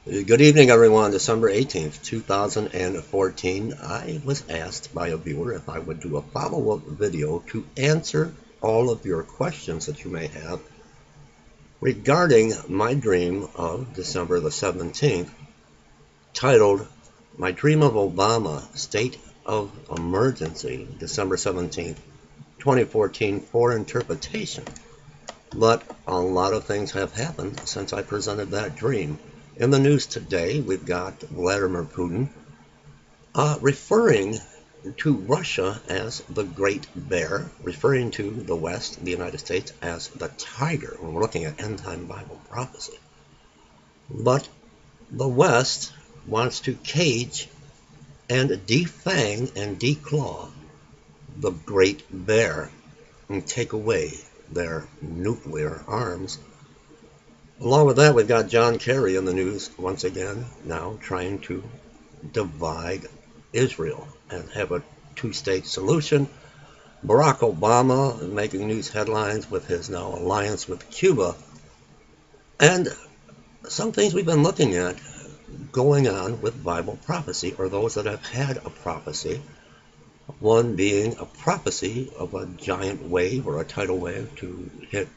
Good evening, everyone. December 18th, 2014. I was asked by a viewer if I would do a follow-up video to answer all of your questions that you may have regarding my dream of December the 17th, titled My Dream of Obama, State of Emergency, December 17th, 2014, for interpretation. But a lot of things have happened since I presented that dream. In the news today, we've got Vladimir Putin referring to Russia as the Great Bear, referring to the West, the United States, as the Tiger. We're looking at end-time Bible prophecy. But the West wants to cage and defang and declaw the Great Bear and take away their nuclear arms. Along with that, we've got John Kerry in the news once again, now trying to divide Israel and have a two-state solution. Barack Obama making news headlines with his now alliance with Cuba. And some things we've been looking at going on with Bible prophecy, or those that have had a prophecy. One being a prophecy of a giant wave or a tidal wave to hit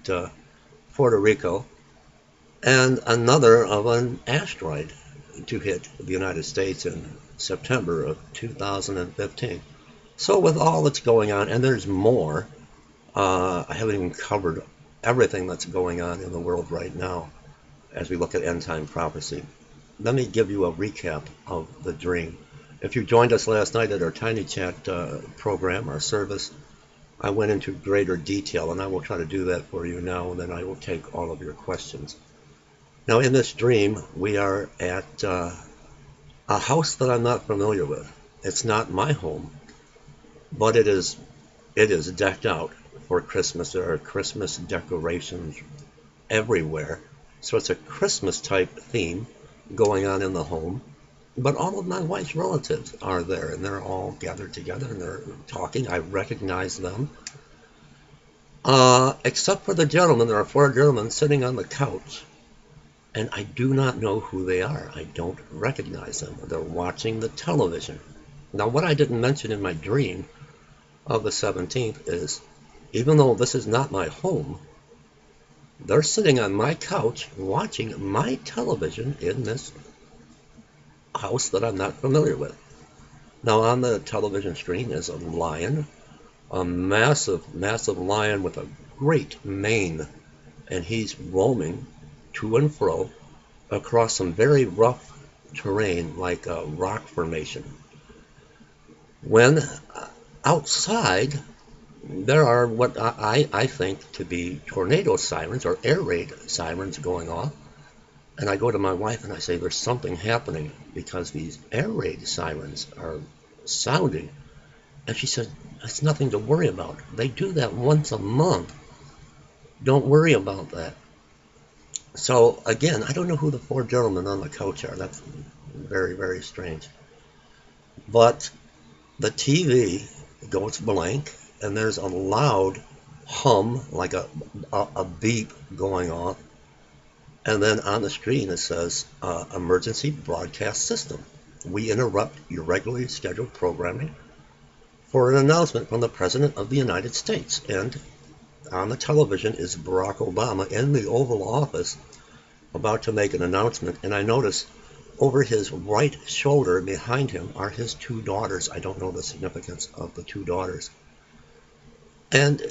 Puerto Rico, and another of an asteroid to hit the United States in September of 2015. So with all that's going on, and there's more, I haven't even covered everything that's going on in the world right now as we look at end-time prophecy. Let me give you a recap of the dream. If you joined us last night at our Tiny Chat program, our service, I went into greater detail, and I will try to do that for you now, and then I will take all of your questions. Now, in this dream, we are at a house that I'm not familiar with. It's not my home, but it is decked out for Christmas. There are Christmas decorations everywhere. So it's a Christmas type theme going on in the home. But all of my wife's relatives are there, and they're all gathered together, and they're talking. I recognize them. Except for the gentlemen, there are four gentlemen sitting on the couch. And I do not know who they are. I don't recognize them. They're watching the television. Now, what I didn't mention in my dream of the 17th is, even though this is not my home, they're sitting on my couch watching my television in this house that I'm not familiar with. Now, on the television screen is a lion, a massive, massive lion with a great mane, and he's roaming to and fro across some very rough terrain like a rock formation. When outside, there are what I think to be tornado sirens or air raid sirens going off. And I go to my wife and I say, there's something happening because these air raid sirens are sounding. And she said, it's nothing to worry about. They do that once a month. Don't worry about that. So again, I don't know who the four gentlemen on the couch are. That's very, very strange. But the TV goes blank, and there's a loud hum, like a beep going off. And then on the screen it says, emergency broadcast system. We interrupt your regularly scheduled programming for an announcement from the President of the United States. And on the television is Barack Obama in the Oval Office about to make an announcement, and I notice over his right shoulder behind him are his two daughters. I don't know the significance of the two daughters. And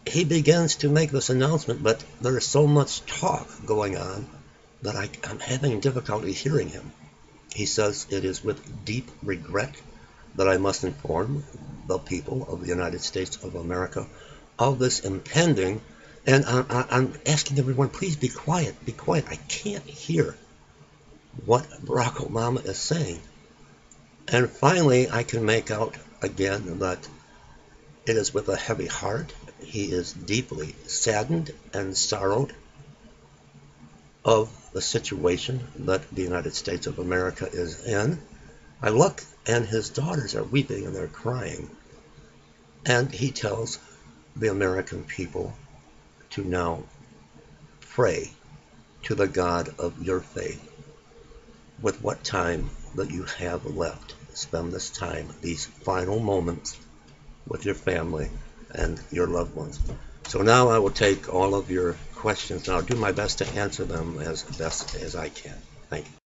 he begins to make this announcement, but there is so much talk going on that I'm having difficulty hearing him. He says, it is with deep regret that I must inform the people of the United States of America of this impending, and I'm asking everyone, please be quiet, be quiet. I can't hear what Barack Obama is saying. And finally, I can make out again that it is with a heavy heart. He is deeply saddened and sorrowed of the situation that the United States of America is in. I look, and his daughters are weeping and they're crying. And he tells the American people to now pray to the God of your faith. with what time that you have left. Spend this time, these final moments, with your family and your loved ones. So now I will take all of your questions, and I'll do my best to answer them as best as I can. Thank you.